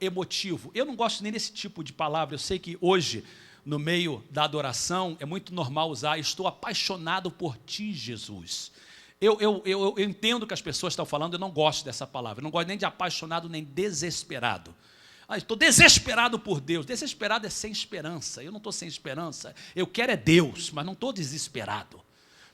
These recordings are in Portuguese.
emotivo. Eu não gosto nem desse tipo de palavra. Eu sei que hoje, no meio da adoração, é muito normal usar: estou apaixonado por ti, Jesus. Eu entendo que as pessoas estão falando, eu não gosto dessa palavra. Eu não gosto nem de apaixonado, nem desesperado. Estou desesperado por Deus. Desesperado é sem esperança. Eu não estou sem esperança. Eu quero é Deus, mas não estou desesperado.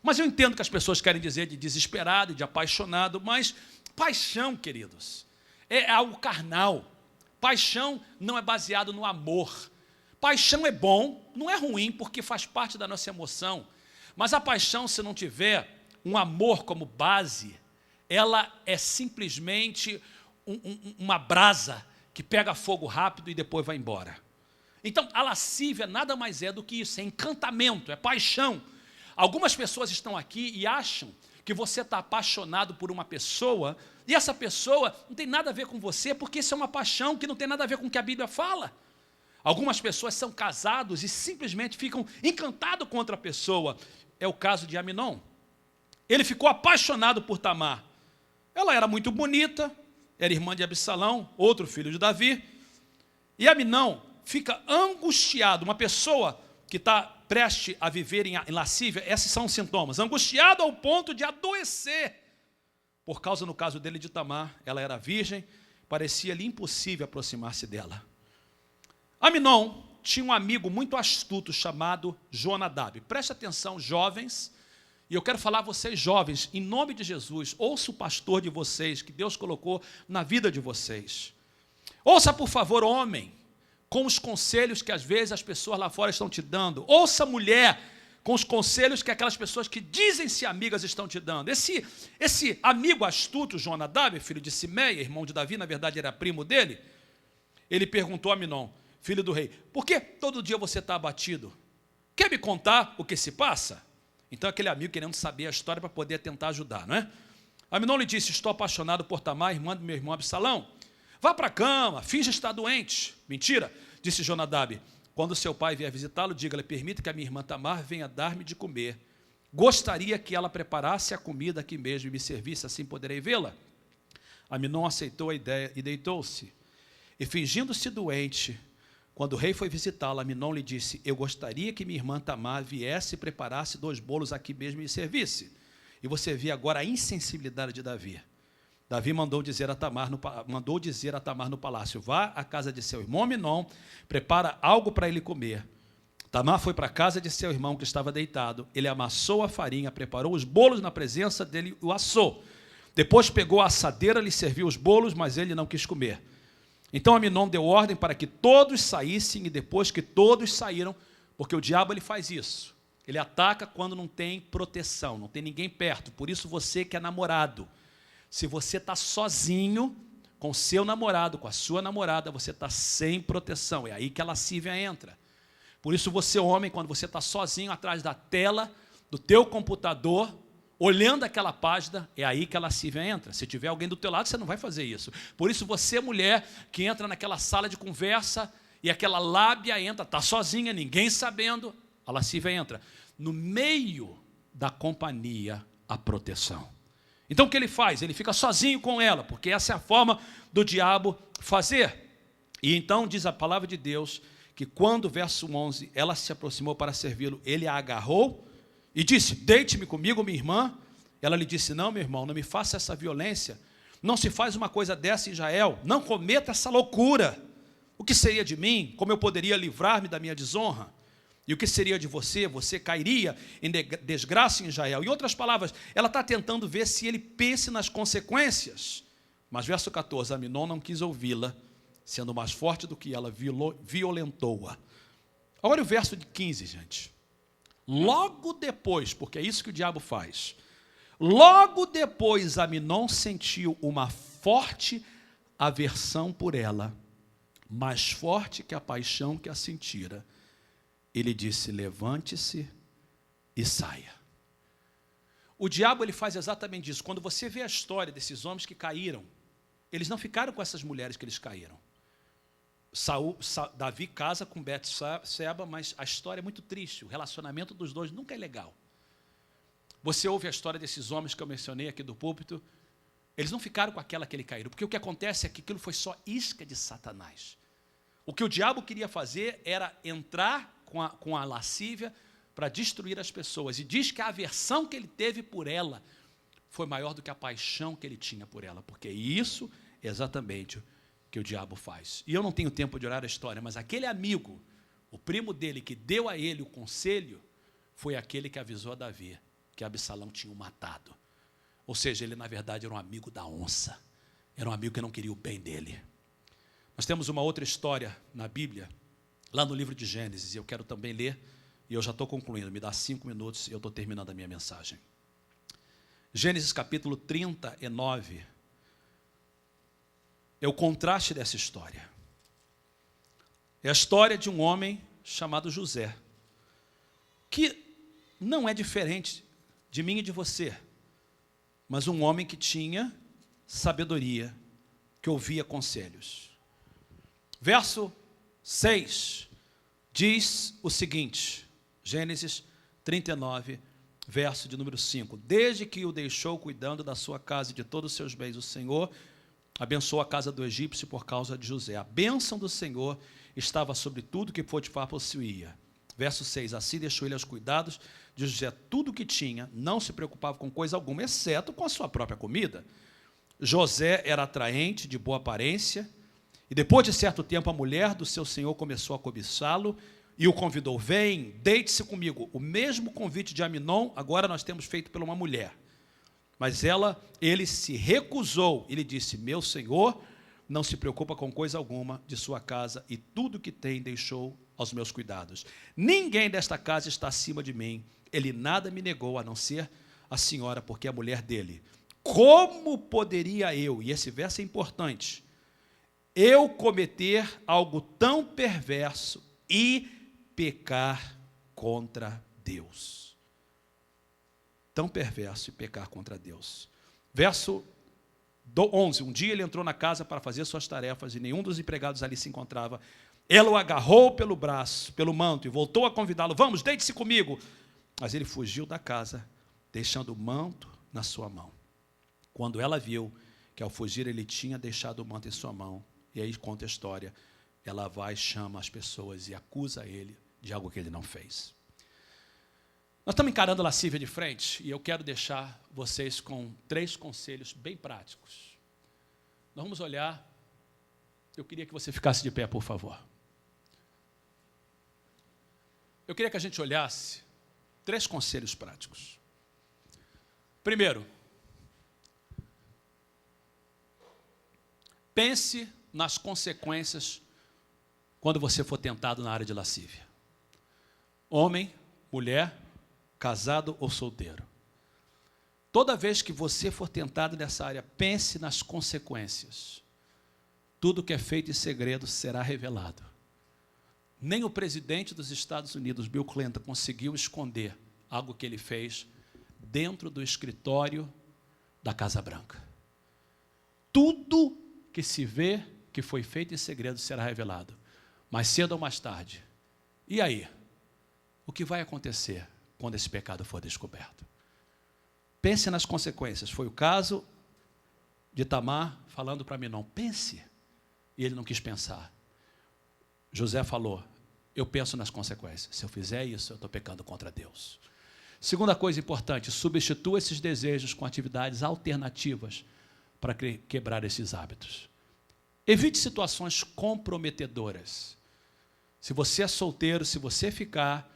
Mas eu entendo que as pessoas querem dizer de desesperado, de apaixonado, mas paixão, queridos, é algo carnal. Paixão não é baseado no amor. Paixão é bom, não é ruim, porque faz parte da nossa emoção. Mas a paixão, se não tiver um amor como base, ela é simplesmente uma brasa que pega fogo rápido e depois vai embora. Então, a lascívia nada mais é do que isso, é encantamento, é paixão. Algumas pessoas estão aqui e acham que você está apaixonado por uma pessoa, e essa pessoa não tem nada a ver com você, porque isso é uma paixão que não tem nada a ver com o que a Bíblia fala. Algumas pessoas são casados e simplesmente ficam encantados com outra pessoa. É o caso de Aminon. Ele ficou apaixonado por Tamar. Ela era muito bonita, era irmã de Absalão, outro filho de Davi. E Aminon fica angustiado. Uma pessoa que está prestes a viver em lascívia, esses são os sintomas. Angustiado ao ponto de adoecer. Por causa, no caso dele, de Tamar, ela era virgem, parecia-lhe impossível aproximar-se dela. Aminon tinha um amigo muito astuto chamado Jonadab. Preste atenção, jovens. E eu quero falar a vocês, jovens, em nome de Jesus, ouça o pastor de vocês, que Deus colocou na vida de vocês. Ouça, por favor, homem, com os conselhos que às vezes as pessoas lá fora estão te dando. Ouça, mulher, com os conselhos que aquelas pessoas que dizem-se amigas estão te dando. Esse amigo astuto, Jonadab, filho de Simeia, irmão de Davi, na verdade era primo dele, ele perguntou a Aminon, filho do rei, por que todo dia você está abatido? Quer me contar o que se passa? Então, aquele amigo querendo saber a história para poder tentar ajudar, não é? Aminon lhe disse, estou apaixonado por Tamar, irmã do meu irmão Absalão. Vá para a cama, finja estar doente. Mentira, disse Jonadab. Quando seu pai vier visitá-lo, diga-lhe, permita que a minha irmã Tamar venha dar-me de comer. Gostaria que ela preparasse a comida aqui mesmo e me servisse, assim poderei vê-la. Aminon aceitou a ideia e deitou-se. E fingindo-se doente, quando o rei foi visitá-la, Aminon lhe disse, eu gostaria que minha irmã Tamar viesse e preparasse 2 bolos aqui mesmo e me servisse. E você vê agora a insensibilidade de Davi. Davi mandou dizer a Tamar no palácio, vá à casa de seu irmão Aminon, prepara algo para ele comer. Tamar foi para a casa de seu irmão que estava deitado, ele amassou a farinha, preparou os bolos na presença dele e o assou. Depois pegou a assadeira, lhe serviu os bolos, mas ele não quis comer. Então Aminon deu ordem para que todos saíssem, e depois que todos saíram, porque o diabo ele faz isso, ele ataca quando não tem proteção, não tem ninguém perto. Por isso você que é namorado, se você está sozinho com seu namorado, com a sua namorada, você está sem proteção, é aí que a lascívia entra. Por isso você, homem, quando você está sozinho atrás da tela do teu computador, olhando aquela página, é aí que a lascívia entra. Se tiver alguém do teu lado, você não vai fazer isso. Por isso você, mulher, que entra naquela sala de conversa e aquela lábia entra, está sozinha, ninguém sabendo, a lascívia entra. No meio da companhia, a proteção. Então o que ele faz? Ele fica sozinho com ela, porque essa é a forma do diabo fazer. E então diz a palavra de Deus, que quando, verso 11, ela se aproximou para servi-lo, ele a agarrou, e disse, deite-me comigo, minha irmã. Ela lhe disse, não, meu irmão, não me faça essa violência. Não se faz uma coisa dessa em Israel. Não cometa essa loucura. O que seria de mim? Como eu poderia livrar-me da minha desonra? E o que seria de você? Você cairia em desgraça em Israel. Em outras palavras, ela está tentando ver se ele pense nas consequências. Mas verso 14, Aminon não quis ouvi-la, sendo mais forte do que ela, violentou-a. Olha o verso de 15, gente. Logo depois, porque é isso que o diabo faz, logo depois Aminon sentiu uma forte aversão por ela, mais forte que a paixão que a sentira. Ele disse, levante-se e saia. O diabo ele faz exatamente isso. Quando você vê a história desses homens que caíram, eles não ficaram com essas mulheres que eles caíram. Davi casa com Betseba, mas a história é muito triste. O relacionamento dos dois nunca é legal. Você ouve a história desses homens que eu mencionei aqui do púlpito, Eles não ficaram com aquela que ele caíram, porque o que acontece é que aquilo foi só isca de Satanás. O que o diabo queria fazer era entrar com a lascívia para destruir as pessoas. E diz que a aversão que ele teve por ela foi maior do que a paixão que ele tinha por ela, porque isso é exatamente o que o diabo faz. E eu não tenho tempo de orar a história, mas aquele amigo, o primo dele que deu a ele o conselho, foi aquele que avisou a Davi que Absalão tinha o matado. Ou seja, ele na verdade era um amigo da onça, era um amigo que não queria o bem dele. Nós temos uma outra história na Bíblia, lá no livro de Gênesis, e eu quero também ler, e eu já estou concluindo, me dá 5 minutos e eu estou terminando a minha mensagem. Gênesis capítulo 39, é o contraste dessa história. É a história de um homem chamado José, que não é diferente de mim e de você, mas um homem que tinha sabedoria, que ouvia conselhos. Verso 6 diz o seguinte, Gênesis 39, verso de número 5. Desde que o deixou cuidando da sua casa e de todos os seus bens, o Senhor abençoou a casa do egípcio por causa de José. A bênção do Senhor estava sobre tudo que Potifar possuía. Verso 6, assim deixou ele aos cuidados de José tudo o que tinha, não se preocupava com coisa alguma, exceto com a sua própria comida. José era atraente, de boa aparência, e depois de certo tempo a mulher do seu senhor começou a cobiçá-lo e o convidou, vem, deite-se comigo. O mesmo convite de Aminon, agora nós temos feito por uma mulher. Mas ele se recusou, ele disse, meu senhor não se preocupa com coisa alguma de sua casa e tudo que tem deixou aos meus cuidados. Ninguém desta casa está acima de mim, ele nada me negou a não ser a senhora, porque é a mulher dele. Como poderia eu, e esse verso é importante, eu cometer algo tão perverso e pecar contra Deus? Tão perverso e pecar contra Deus. Verso 11, um dia ele entrou na casa para fazer suas tarefas e nenhum dos empregados ali se encontrava. Ela o agarrou pelo braço, pelo manto e voltou a convidá-lo, vamos, deite-se comigo. Mas ele fugiu da casa, deixando o manto na sua mão. Quando ela viu que ao fugir ele tinha deixado o manto em sua mão, e aí conta a história, ela vai, chama as pessoas e acusa ele de algo que ele não fez. Nós estamos encarando a lascívia de frente, e eu quero deixar vocês com 3 conselhos bem práticos. Nós vamos olhar, eu queria que você ficasse de pé, por favor. Eu queria que a gente olhasse 3 conselhos práticos. Primeiro, pense nas consequências quando você for tentado na área de lascívia. Homem, mulher, casado ou solteiro. Toda vez que você for tentado nessa área, pense nas consequências. Tudo que é feito em segredo será revelado. Nem o presidente dos Estados Unidos, Bill Clinton, conseguiu esconder algo que ele fez dentro do escritório da Casa Branca. Tudo que se vê que foi feito em segredo será revelado. Mais cedo ou mais tarde. E aí? O que vai acontecer quando esse pecado for descoberto? Pense nas consequências. Foi o caso de Tamar falando para Aminon, pense. E ele não quis pensar. José falou, eu penso nas consequências. Se eu fizer isso, eu estou pecando contra Deus. Segunda coisa importante, substitua esses desejos com atividades alternativas para quebrar esses hábitos. Evite situações comprometedoras. Se você é solteiro, se você ficar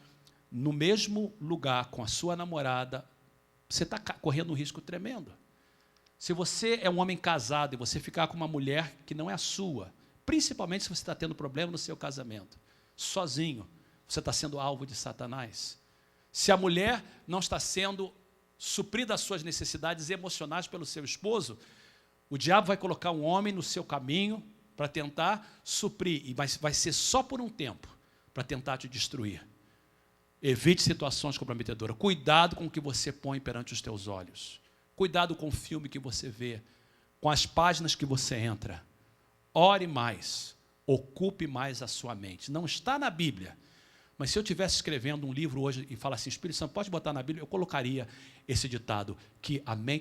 no mesmo lugar com a sua namorada, você está correndo um risco tremendo. Se você é um homem casado e você ficar com uma mulher que não é a sua, principalmente se você está tendo problema no seu casamento, sozinho, você está sendo alvo de Satanás. Se a mulher não está sendo suprida as suas necessidades emocionais pelo seu esposo, o diabo vai colocar um homem no seu caminho para tentar suprir, mas vai ser só por um tempo, para tentar te destruir. Evite situações comprometedoras. Cuidado com o que você põe perante os teus olhos. Cuidado com o filme que você vê, com as páginas que você entra. Ore mais, ocupe mais a sua mente. Não está na Bíblia, mas se eu estivesse escrevendo um livro hoje e falasse assim, Espírito Santo, pode botar na Bíblia, eu colocaria esse ditado, que a mente